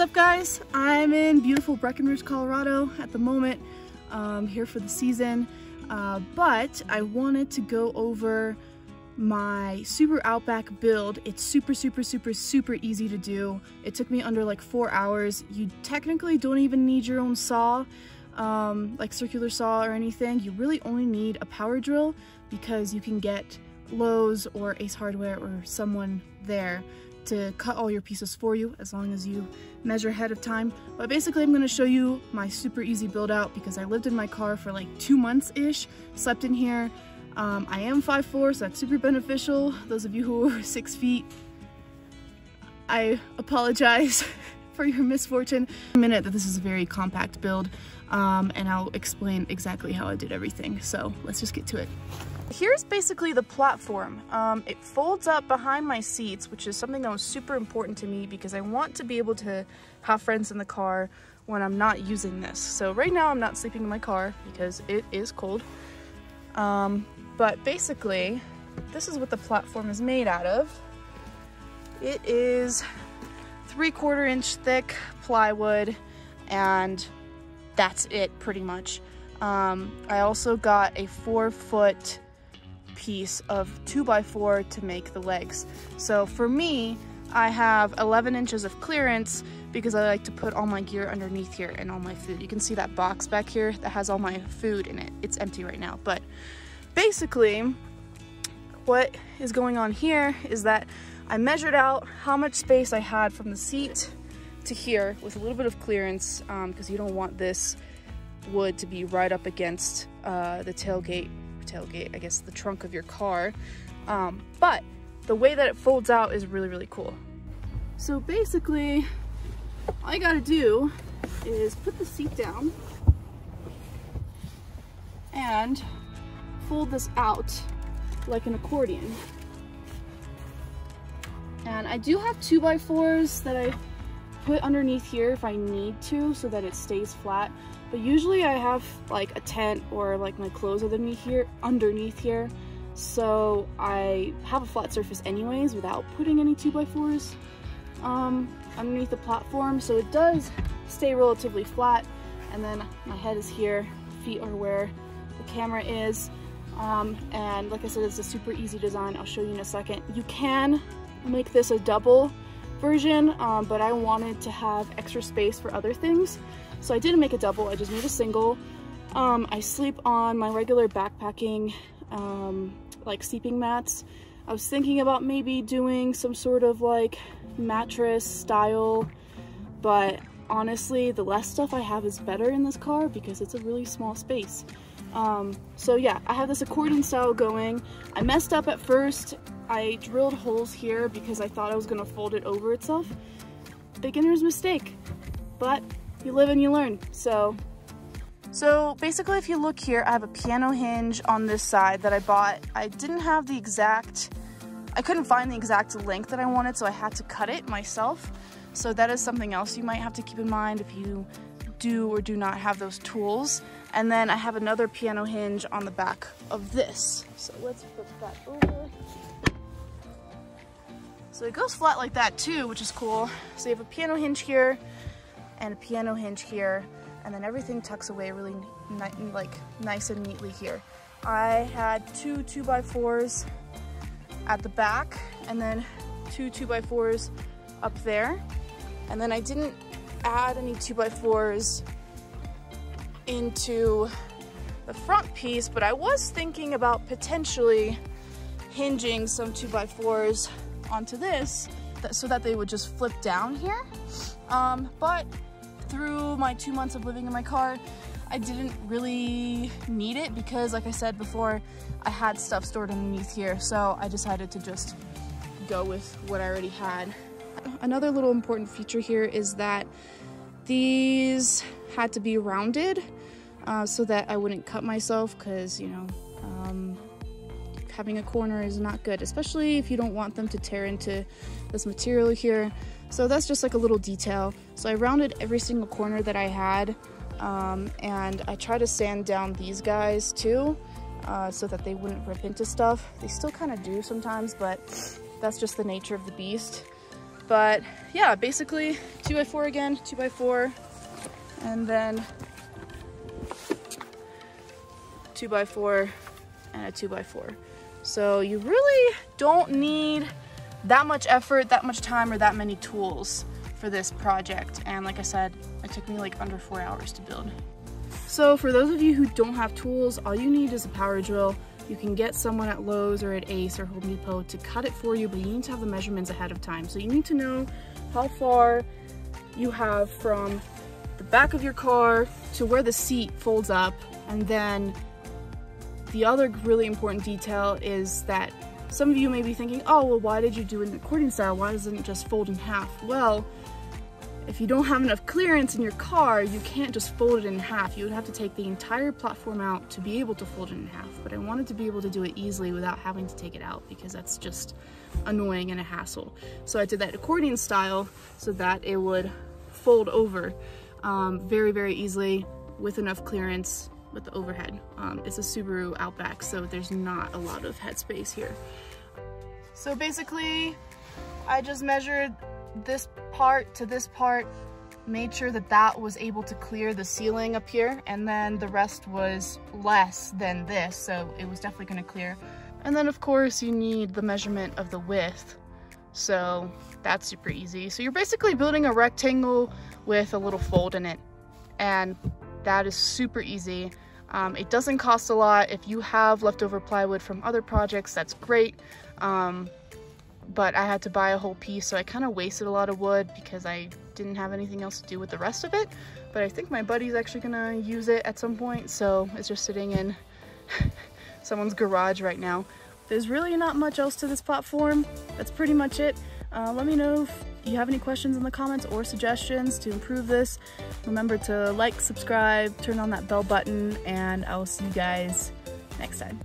up, guys? I'm in beautiful Breckenridge, Colorado at the moment, here for the season, but I wanted to go over my Subaru Outback build. It's super easy to do. It took me under like 4 hours. You technically don't even need your own saw, like circular saw or anything. You really only need a power drill because you can get Lowe's or Ace Hardware or someone there to cut all your pieces for you as long as you measure ahead of time. But basically I'm going to show you my super easy build out because I lived in my car for like 2 months-ish, slept in here. I am 5'4", so that's super beneficial. Those of you who are 6 feet, I apologize for your misfortune. In a minute that this is a very compact build, and I'll explain exactly how I did everything. So let's just get to it. Here's basically the platform. It folds up behind my seats, which is something that was super important to me because I want to be able to have friends in the car when I'm not using this. So right now I'm not sleeping in my car because it is cold. But basically, this is what the platform is made out of. It is 3/4 inch thick plywood, and that's it pretty much. I also got a 4-foot piece of 2x4 to make the legs. So for me, I have 11 inches of clearance because I like to put all my gear underneath here and all my food. You can see that box back here that has all my food in it. It's empty right now, but basically what is going on here is that I measured out how much space I had from the seat to here with a little bit of clearance, because you don't want this wood to be right up against the tailgate, I guess the trunk of your car. But the way that it folds out is really cool. So basically all you gotta do is put the seat down and fold this out like an accordion. And I do have 2x4s that I put underneath here if I need to so that it stays flat. But usually I have like a tent or like my clothes underneath here. So I have a flat surface anyways without putting any 2x4s underneath the platform. So it does stay relatively flat. And then my head is here, feet are where the camera is. And like I said, it's a super easy design. I'll show you in a second. You can make this a double version, but I wanted to have extra space for other things. So I didn't make a double, I just made a single. I sleep on my regular backpacking, like sleeping mats. I was thinking about maybe doing some sort of like mattress style, but honestly, the less stuff I have is better in this car because it's a really small space. So yeah, I have this accordion style going. I messed up at first. I drilled holes here because I thought I was gonna fold it over itself. Beginner's mistake, but you live and you learn. So basically if you look here, I have a piano hinge on this side that I bought. I couldn't find the exact length that I wanted, so I had to cut it myself. So that is something else you might have to keep in mind if you do or do not have those tools. And then I have another piano hinge on the back of this. So let's flip that over. So it goes flat like that too, which is cool. So you have a piano hinge here and a piano hinge here, and then everything tucks away really nice and neatly here. I had 2 2x4s at the back and then 2 2x4s up there. And then I didn't add any 2x4s into the front piece, but I was thinking about potentially hinging some 2x4s onto this so that they would just flip down here. But through my 2 months of living in my car, I didn't really need it because, like I said before, I had stuff stored underneath here, so I decided to just go with what I already had. Another little important feature here is that these had to be rounded so that I wouldn't cut myself, because, you know, having a corner is not good, especially if you don't want them to tear into this material here. So that's just like a little detail. So I rounded every single corner that I had, and I try to sand down these guys too, so that they wouldn't rip into stuff. They still kind of do sometimes, but that's just the nature of the beast. But yeah, basically 2x4 again, 2x4, and then 2x4 and a 2x4. So you really don't need that much effort, that much time, or that many tools for this project. And like I said, it took me like under 4 hours to build. So for those of you who don't have tools, all you need is a power drill. You can get someone at Lowe's or at Ace or Home Depot to cut it for you, but you need to have the measurements ahead of time. So you need to know how far you have from the back of your car to where the seat folds up. And then the other really important detail is that some of you may be thinking, oh, well, why did you do it in accordion style? Why doesn't it just fold in half? Well, if you don't have enough clearance in your car, you can't just fold it in half. You would have to take the entire platform out to be able to fold it in half. But I wanted to be able to do it easily without having to take it out, because that's just annoying and a hassle. So I did that accordion style so that it would fold over very, very easily with enough clearance with the overhead. It's a Subaru Outback, so there's not a lot of headspace here. So basically, I just measured this part to this part, made sure that that was able to clear the ceiling up here, and then the rest was less than this, so it was definitely going to clear. And then of course you need the measurement of the width, so that's super easy. So you're basically building a rectangle with a little fold in it, and that is super easy. It doesn't cost a lot. If you have leftover plywood from other projects, that's great. But I had to buy a whole piece, so I kind of wasted a lot of wood because I didn't have anything else to do with the rest of it. But I think my buddy's actually gonna use it at some point, so it's just sitting in someone's garage right now. There's really not much else to this platform. That's pretty much it. Let me know if you have any questions in the comments or suggestions to improve this. Remember to like, subscribe, turn on that bell button, and I will see you guys next time.